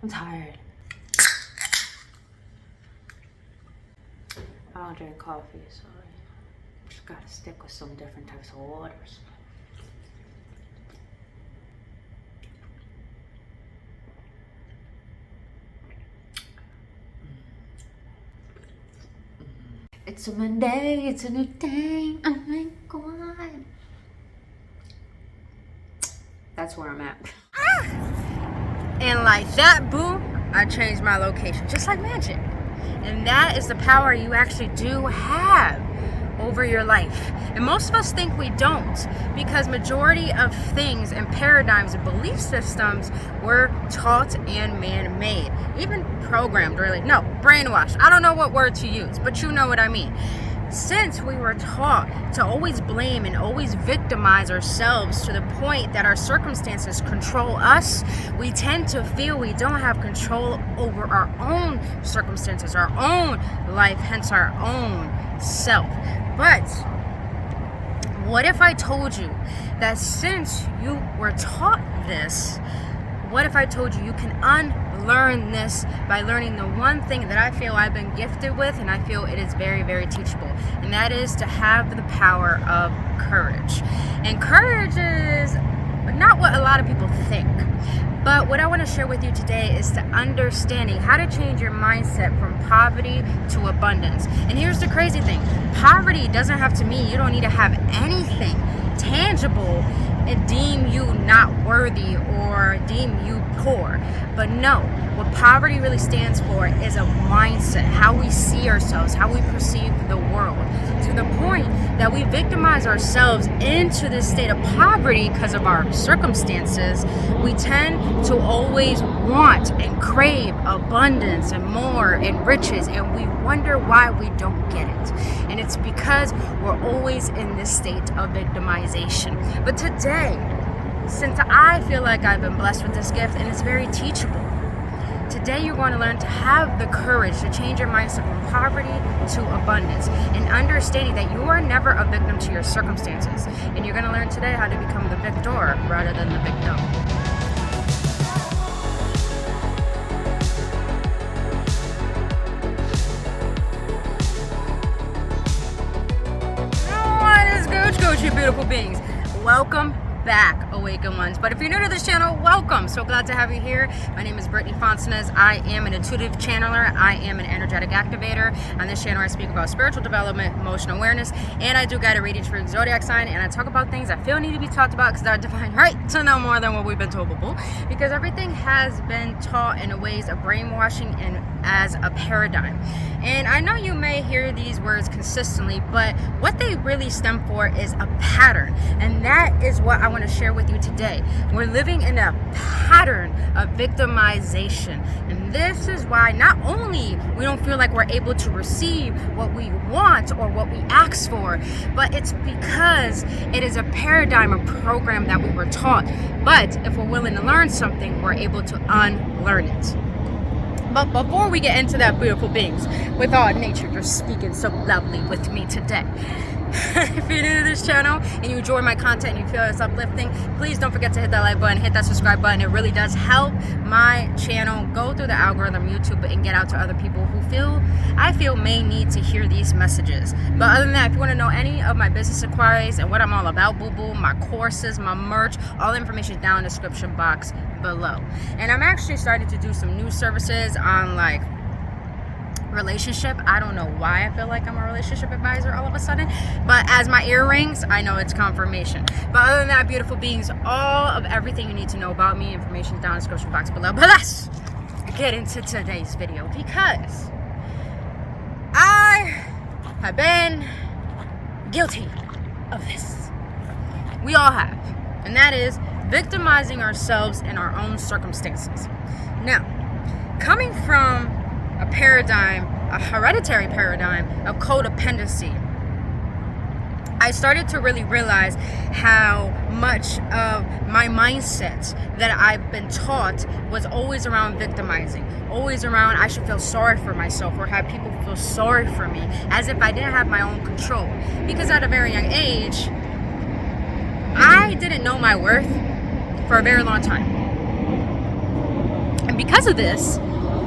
I'm tired. I don't drink coffee, so I just gotta stick with some different types of waters. It's a Monday, it's a new day. Oh my God. That's where I'm at. And like that, boo, I changed my location, just like magic. And that is the power you actually do have over your life. And most of us think we don't, because majority of things and paradigms and belief systems were taught and man-made, even programmed, really. No, brainwashed. I don't know what word to use, but you know what I mean. Since we were taught to always blame and always victimize ourselves to the point that our circumstances control us, we tend to feel we don't have control over our own circumstances, our own life, hence our own self. But what if I told you that since you were taught this, what if I told you you can unlearn this by learning the one thing that I feel I've been gifted with, and I feel it is very, very teachable, and that is to have the power of courage. And courage is not what a lot of people think. But what I want to share with you today is to understanding how to change your mindset from poverty to abundance. And here's the crazy thing. Poverty doesn't have to mean you don't need to have anything tangible and deem you not worthy or deem you poor. But no, what poverty really stands for is a mindset, how we see ourselves, how we perceive the world, to the point that we victimize ourselves into this state of poverty because of our circumstances. We tend to always want and crave abundance and more and riches, and we wonder why we don't get it. And it's because we're always in this state of victimization. But today, since I feel like I've been blessed with this gift and it's very teachable, today you're going to learn to have the courage to change your mindset from poverty to abundance, and understanding that you are never a victim to your circumstances. And you're going to learn today how to become the victor rather than the victim. You beautiful beings, welcome back, Awaken Ones. But if you're new to this channel, welcome. So glad to have you here. My name is Brittany Fontanez. I am an intuitive channeler. I am an energetic activator. On this channel, I speak about spiritual development, emotional awareness, and I do guided readings for your zodiac sign. And I talk about things I feel need to be talked about because they're divine right to know more than what we've been told before. Because everything has been taught in ways of brainwashing and as a paradigm. And I know you may hear these words consistently, but what they really stem for is a pattern. And that is what I want to share with you today. We're living in a pattern of victimization. And this is why not only we don't feel like we're able to receive what we want or what we ask for, but it's because it is a paradigm, a program that we were taught. But if we're willing to learn something, we're able to unlearn it. But before we get into that, beautiful beings, with all nature just speaking so lovely with me today. If you're new to this channel and you enjoy my content and you feel it's uplifting, please don't forget to hit that like button, hit that subscribe button. It really does help my channel go through the algorithm, YouTube, and get out to other people who I feel may need to hear these messages. But other than that, if you want to know any of my business inquiries and what I'm all about, boo-boo, my courses, my merch, all the information is down in the description box below. And I'm actually starting to do some new services on like relationship. I don't know why I feel like I'm a relationship advisor all of a sudden, but as my earrings, I know it's confirmation. But other than that, beautiful beings, all of everything you need to know about me, information is down in the description box below. But let's get into today's video, because I have been guilty of this. We all have, and that is victimizing ourselves in our own circumstances. Now, coming from a paradigm, a hereditary paradigm of codependency, I started to really realize how much of my mindset that I've been taught was always around victimizing, always around I should feel sorry for myself or have people feel sorry for me, as if I didn't have my own control. Because at a very young age, I didn't know my worth for a very long time. And because of this,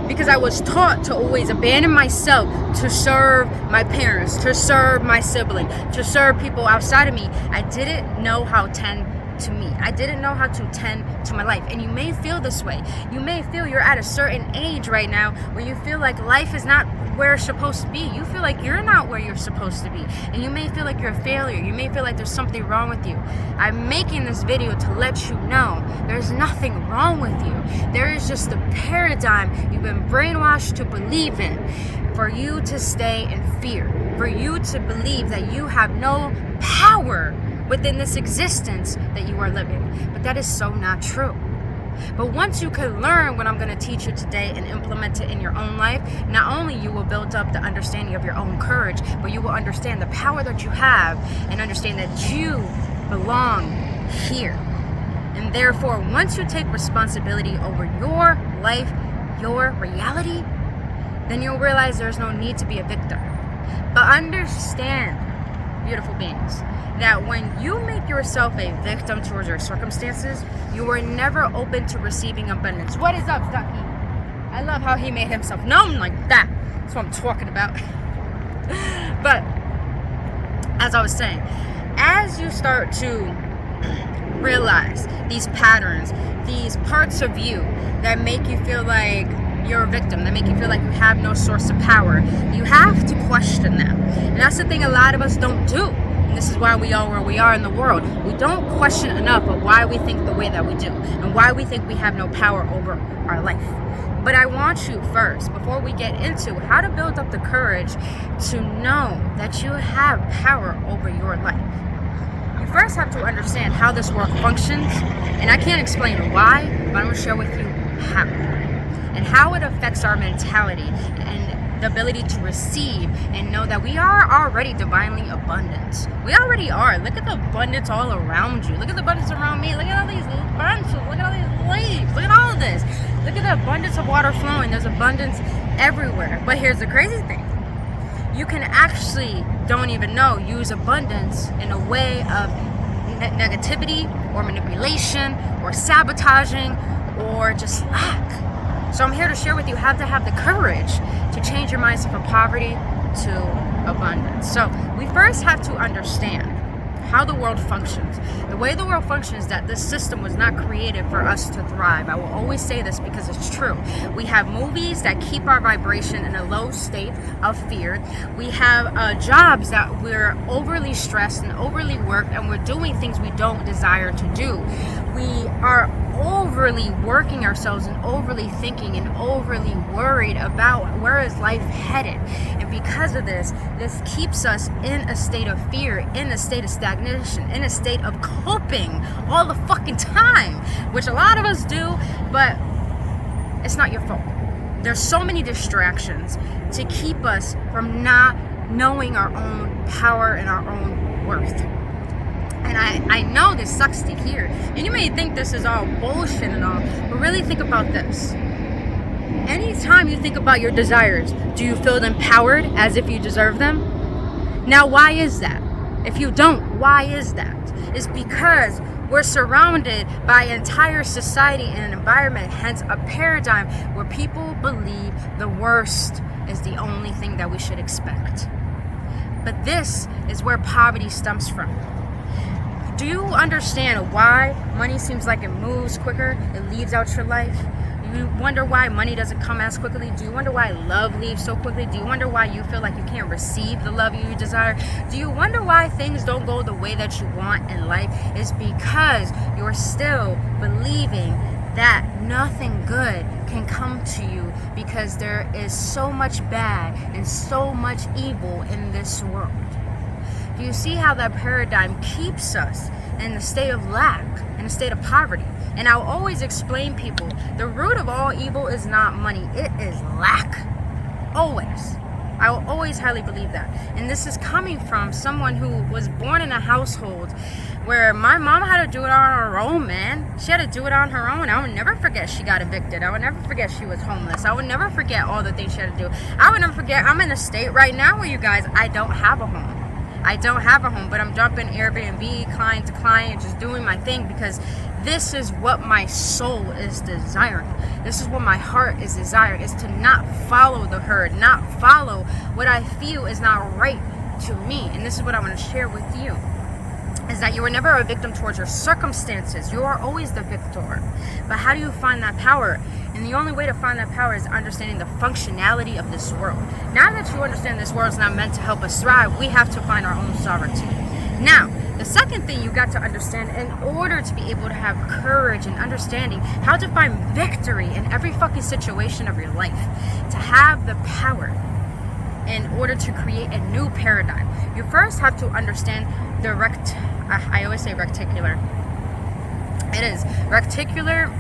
because I was taught to always abandon myself to serve my parents, to serve my sibling, to serve people outside of me, I didn't know how to tend to me. I didn't know how to tend to my life. And you may feel this way. You may feel you're at a certain age right now where you feel like life is not where it's supposed to be. You feel like you're not where you're supposed to be. And you may feel like you're a failure. You may feel like there's something wrong with you. I'm making this video to let you know there's nothing wrong with you. There is just a paradigm you've been brainwashed to believe in, for you to stay in fear, for you to believe that you have no power within this existence that you are living. But that is so not true. But once you can learn what I'm going to teach you today and implement it in your own life, not only you will build up the understanding of your own courage, but you will understand the power that you have and understand that you belong here. And therefore, once you take responsibility over your life, your reality, then you'll realize there's no need to be a victim. But understand, beautiful beings, that when you make yourself a victim towards your circumstances, you are never open to receiving abundance. What is up, Ducky? I love how he made himself known like that. That's what I'm talking about. But as I was saying, as you start to realize these patterns, these parts of you that make you feel like you're a victim, that make you feel like you have no source of power, you have to question them. And that's the thing a lot of us don't do. And this is why we are where we are in the world. We don't question enough of why we think the way that we do and why we think we have no power over our life. But I want you first, before we get into how to build up the courage to know that you have power over your life, you first have to understand how this world functions. And I can't explain why, but I'm going to share with you how. And how it affects our mentality and the ability to receive and know that we are already divinely abundant. We already are. Look at the abundance all around you. Look at the abundance around me. Look at all these bunches. Look at all these leaves. Look at all of this. Look at the abundance of water flowing. There's abundance everywhere. But here's the crazy thing. You can actually, don't even know, use abundance in a way of negativity or manipulation or sabotaging or just lack. So I'm here to share with you how to have the courage to change your mindset from poverty to abundance. So we first have to understand how the world functions. The way the world functions is that this system was not created for us to thrive. I will always say this because it's true. We have movies that keep our vibration in a low state of fear. We have jobs that we're overly stressed and overly worked, and we're doing things we don't desire to do. We are overly working ourselves and overly thinking and overly worried about where is life headed. And because of this keeps us in a state of fear, in a state of stagnation, in a state of coping all the fucking time, which a lot of us do, but it's not your fault. There's so many distractions to keep us from not knowing our own power and our own worth. And I know this sucks to hear. And you may think this is all bullshit and all, but really think about this. Anytime you think about your desires, do you feel empowered as if you deserve them? Now, why is that? If you don't, why is that? It's because we're surrounded by entire society and an environment, hence a paradigm where people believe the worst is the only thing that we should expect. But this is where poverty stems from. Do you understand why money seems like it moves quicker? It leaves out your life. You wonder why money doesn't come as quickly? Do you wonder why love leaves so quickly? Do you wonder why you feel like you can't receive the love you desire? Do you wonder why things don't go the way that you want in life? It's because you're still believing that nothing good can come to you because there is so much bad and so much evil in this world. Do you see how that paradigm keeps us in a state of lack, in a state of poverty? And I'll always explain people, the root of all evil is not money, it is lack. Always. I will always highly believe that. And this is coming from someone who was born in a household where my mom had to do it on her own, man. She had to do it on her own. I would never forget she got evicted. I would never forget she was homeless. I would never forget all the things she had to do. I would never forget I'm in a state right now where you guys, I don't have a home. I don't have a home, but I'm jumping Airbnb, client to client, just doing my thing because this is what my soul is desiring. This is what my heart is desiring, is to not follow the herd, not follow what I feel is not right to me. And this is what I want to share with you, is that you are never a victim towards your circumstances. You are always the victor. But how do you find that power? And the only way to find that power is understanding the functionality of this world. Now that you understand this world is not meant to help us thrive, we have to find our own sovereignty. Now, the second thing you got to understand in order to be able to have courage and understanding how to find victory in every fucking situation of your life, to have the power in order to create a new paradigm, you first have to understand the I always say reticular. It is reticular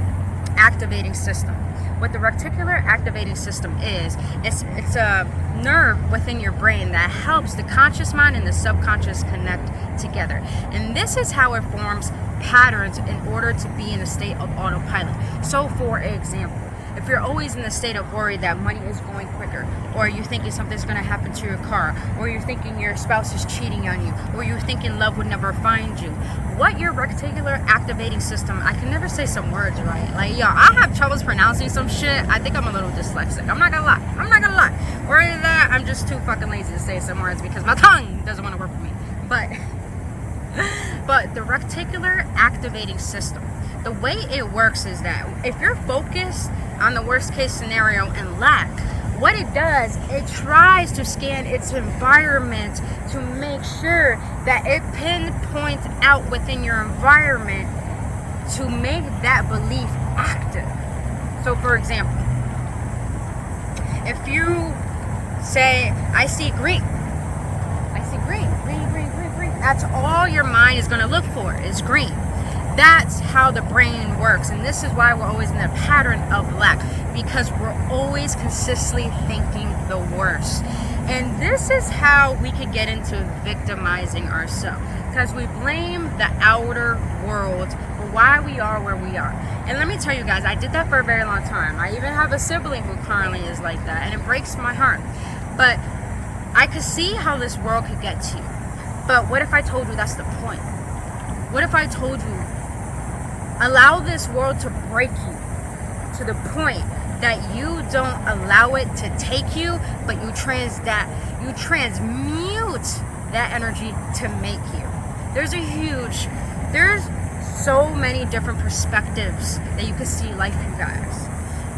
activating system. What the reticular activating system is, it's a nerve within your brain that helps the conscious mind and the subconscious connect together. And this is how it forms patterns in order to be in a state of autopilot. So for example, if you're always in the state of worry that money is going quicker, or you're thinking something's going to happen to your car, or you're thinking your spouse is cheating on you, or you're thinking love would never find you, what your reticular activating system, I can never say some words right. Like, yo, I have troubles pronouncing some shit. I think I'm a little dyslexic. I'm not gonna lie. Or that I'm just too fucking lazy to say some words because my tongue doesn't want to work with me. But the reticular activating system, the way it works is that if you're focused on the worst case scenario and lack, what it does, it tries to scan its environment to make sure that it pinpoints out within your environment to make that belief active. So for example, if you say, I see green, that's all your mind is going to look for, is green. That's how the brain works. And this is why we're always in the pattern of lack, because we're always consistently thinking the worst. And this is how we could get into victimizing ourselves, because we blame the outer world for why we are where we are. And let me tell you guys, I did that for a very long time. I even have a sibling who currently is like that, and it breaks my heart. But I could see how this world could get to you. But what if I told you that's the point? What if I told you, allow this world to break you to the point that you don't allow it to take you, but you transmute that energy to make you. There's so many different perspectives that you can see life, you guys.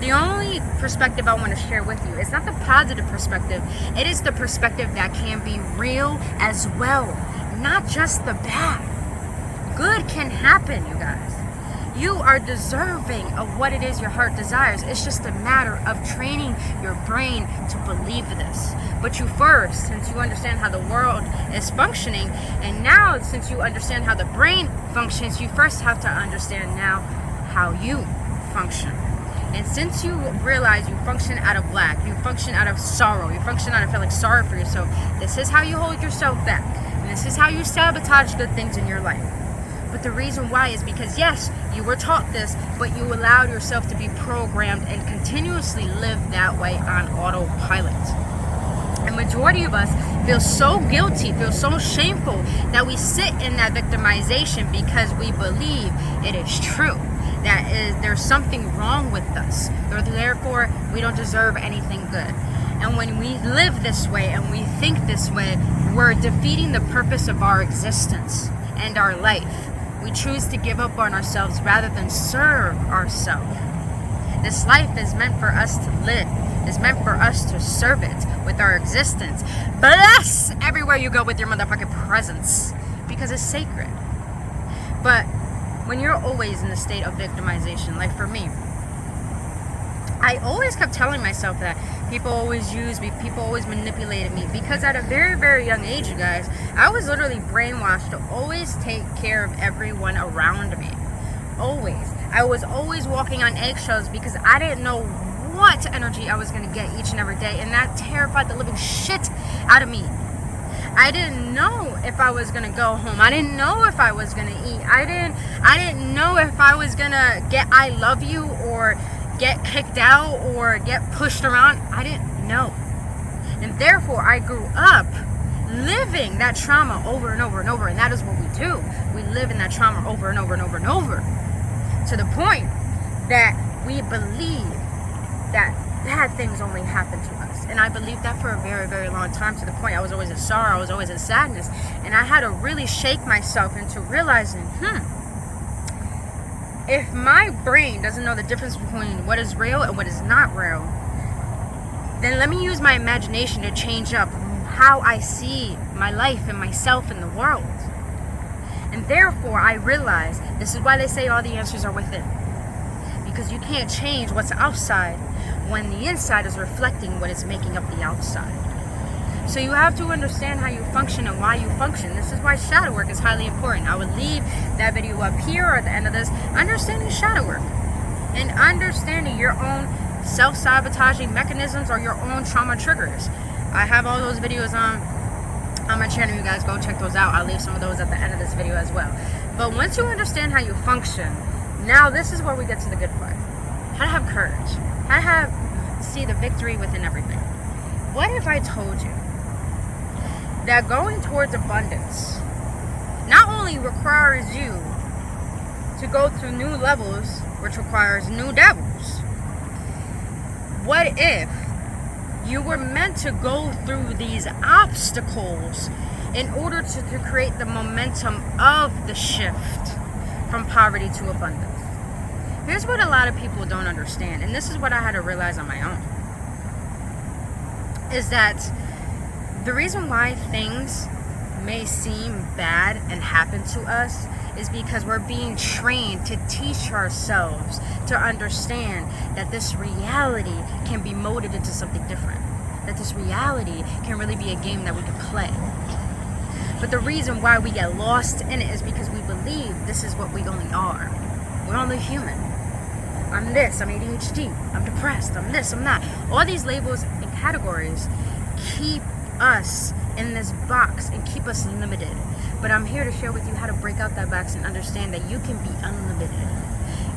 The only perspective I want to share with you is not the positive perspective. It is the perspective that can be real as well, not just the bad. Good can happen, you guys. You are deserving of what it is your heart desires. It's just a matter of training your brain to believe this. But you first, since you understand how the world is functioning, and now since you understand how the brain functions, you first have to understand now how you function. And since you realize you function out of lack, you function out of sorrow, you function out of feeling sorry for yourself, this is how you hold yourself back. And this is how you sabotage good things in your life. But the reason why is because, yes, you were taught this, but you allowed yourself to be programmed and continuously live that way on autopilot. And majority of us feel so guilty, feel so shameful that we sit in that victimization because we believe it is true. That is, there's something wrong with us. Therefore, we don't deserve anything good. And when we live this way and we think this way, we're defeating the purpose of our existence and our life. We choose to give up on ourselves rather than serve ourselves. This life is meant for us to live. It's meant for us to serve it with our existence. Bless everywhere you go with your motherfucking presence, because it's sacred. But when you're always in the state of victimization, like for me, I always kept telling myself that people always used me, people always manipulated me, because at a very, very young age, you guys, I was literally brainwashed to always take care of everyone around me. Always. I was always walking on eggshells because I didn't know what energy I was going to get each and every day, and that terrified the living shit out of me. I didn't know if I was going to go home. I didn't know if I was going to eat. I didn't know if I was going to get I love you or get kicked out or get pushed around. I didn't know. And therefore, I grew up living that trauma over and over and over. And that is what we do. We live in that trauma over and over and over and over. to the point that we believe that bad things only happen to us. And I believed that for a very, very long time, to the point I was always in sorrow, I was always in sadness. And I had to really shake myself into realizing, if my brain doesn't know the difference between what is real and what is not real, then let me use my imagination to change up how I see my life and myself in the world. And therefore, I realize this is why they say all the answers are within. Because you can't change what's outside when the inside is reflecting what is making up the outside. So you have to understand how you function and why you function. This is why shadow work is highly important. I would leave that video up here or at the end of this, understanding shadow work and understanding your own self-sabotaging mechanisms or your own trauma triggers. I have all those videos on my channel. You guys go check those out. I'll leave some of those at the end of this video as well. But once you understand how you function, now this is where we get to the good part. How to have courage. How to see the victory within everything. What if I told you that going towards abundance not only requires you to go through new levels, which requires new devils. What if you were meant to go through these obstacles in order to create the momentum of the shift from poverty to abundance? Here's what a lot of people don't understand, and this is what I had to realize on my own, is that the reason why things may seem bad and happen to us is because we're being trained to teach ourselves to understand that this reality can be molded into something different. That this reality can really be a game that we can play. But the reason why we get lost in it is because we believe this is what we only are. We're only human. I'm this, I'm ADHD, I'm depressed, I'm this, I'm that. All these labels and categories keep us in this box and keep us limited. But I'm here to share with you how to break out that box and understand that you can be unlimited.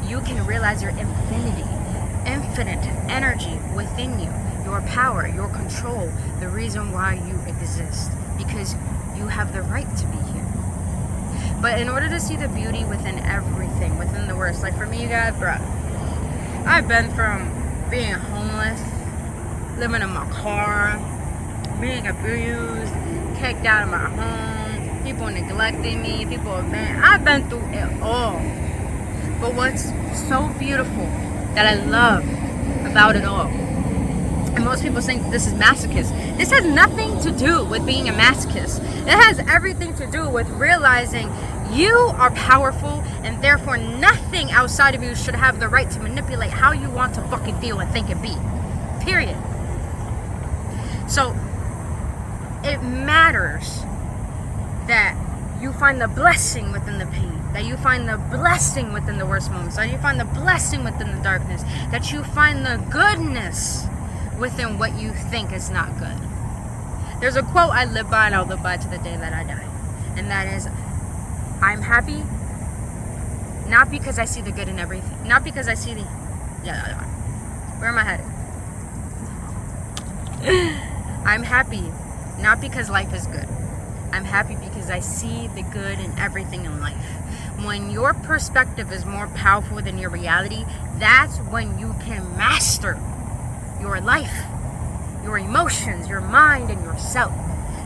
You can realize your infinite energy within you, your power, your control, the reason why you exist, because you have the right to be here. But in order to see the beauty within everything, within the worst, like for me, you guys, bruh, I've been from being homeless, living in my car, being abused, kicked out of my home, people neglecting me, I've been through it all. But what's so beautiful that I love about it all, and most people think this is masochist, this has nothing to do with being a masochist. It has everything to do with realizing you are powerful, and therefore nothing outside of you should have the right to manipulate how you want to fucking feel and think and be. Period. So it matters that you find the blessing within the pain, that you find the blessing within the worst moments, that you find the blessing within the darkness, that you find the goodness within what you think is not good. There's a quote I live by, and I'll live by to the day that I die, and that is, I'm happy not because I see the good in everything, not because I see the where am I headed? I'm happy not because life is good. I'm happy because I see the good in everything in life. When your perspective is more powerful than your reality, that's when you can master your life, your emotions, your mind, and yourself.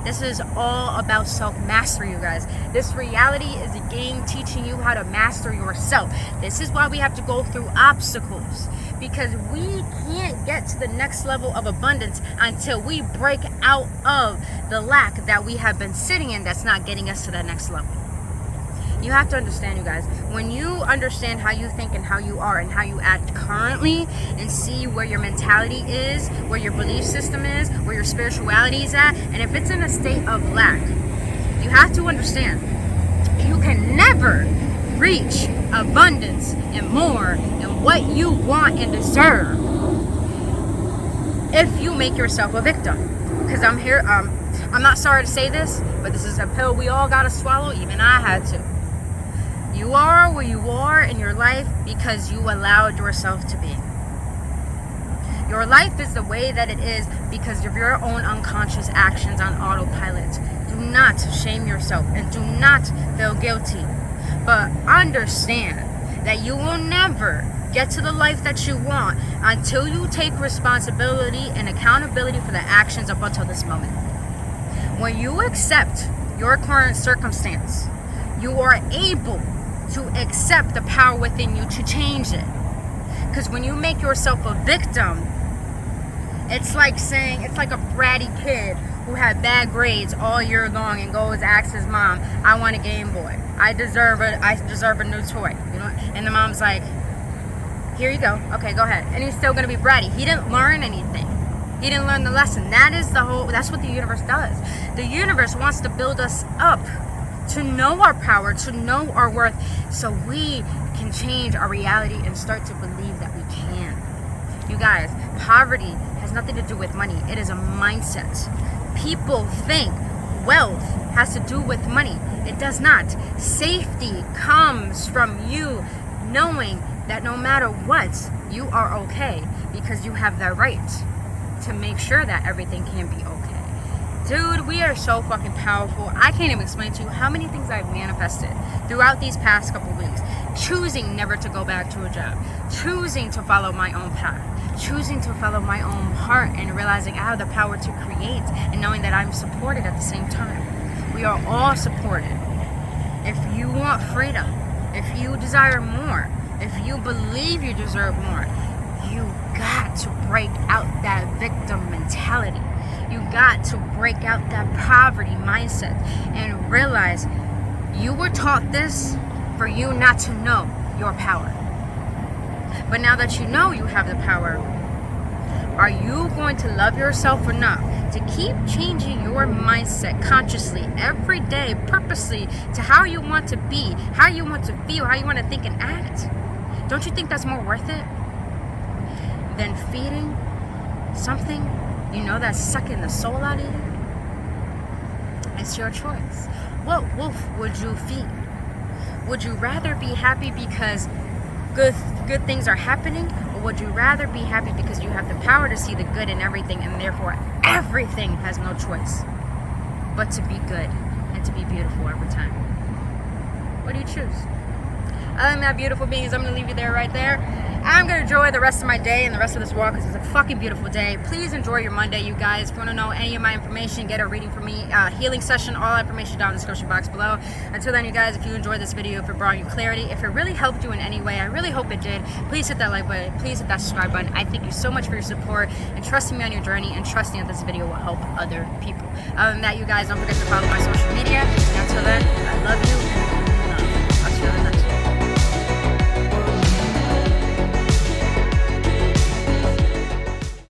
This is all about self-mastery, you guys. This reality is a game teaching you how to master yourself. This is why we have to go through obstacles, because we can't get to the next level of abundance until we break out of the lack that we have been sitting in that's not getting us to that next level. You have to understand, you guys, when you understand how you think and how you are and how you act currently, and see where your mentality is, where your belief system is, where your spirituality is at, and if it's in a state of lack, you have to understand you can never reach abundance and more than what you want and deserve if you make yourself a victim. Because I'm here, I'm not sorry to say this, but this is a pill we all gotta swallow. Even I had to. You are where you are in your life because you allowed yourself to be. Your life is the way that it is because of your own unconscious actions on autopilot. Do not shame yourself and do not feel guilty. But understand that you will never get to the life that you want until you take responsibility and accountability for the actions up until this moment. When you accept your current circumstance, you are able to accept the power within you to change it. Because when you make yourself a victim, it's like a bratty kid who had bad grades all year long and goes asks his mom, I want a Game Boy. I deserve a new toy. You know, and the mom's like, here you go. Okay, go ahead. And he's still gonna be bratty. He didn't learn anything. He didn't learn the lesson. That's what the universe does. The universe wants to build us up to know our power, to know our worth, so we can change our reality and start to believe that we can. You guys, poverty has nothing to do with money. It is a mindset. People think wealth has to do with money. It does not. Safety comes from you knowing that no matter what, you are okay, because you have the right to make sure that everything can be okay. Dude, we are so fucking powerful. I can't even explain to you how many things I've manifested throughout these past couple weeks. Choosing never to go back to a job. Choosing to follow my own path. Choosing to follow my own heart, and realizing I have the power to create, and knowing that I'm supported at the same time. We are all supported. If you want freedom, if you desire more, if you believe you deserve more, you got to break out that victim mentality. You got to break out that poverty mindset and realize you were taught this for you not to know your power. But now that you know you have the power, are you going to love yourself enough to keep changing your mindset consciously every day, purposely, to how you want to be, how you want to feel, how you want to think and act? Don't you think that's more worth it than feeding something you know that's sucking the soul out of you? It's your choice. What wolf would you feed? Would you rather be happy because good things are happening, or would you rather be happy because you have the power to see the good in everything, and therefore everything has no choice but to be good and to be beautiful every time? What do you choose? Other than that, beautiful beings, I'm going to leave you there right there. I'm going to enjoy the rest of my day and the rest of this walk because it's a fucking beautiful day. Please enjoy your Monday, you guys. If you want to know any of my information, get a reading from me, healing session, all information down in the description box below. Until then, you guys, if you enjoyed this video, if it brought you clarity, if it really helped you in any way, I really hope it did, please hit that like button, please hit that subscribe button. I thank you so much for your support and trusting me on your journey and trusting that this video will help other people. Other than that, you guys, don't forget to follow my social media. And until then, I love you. I'll see you on the next one.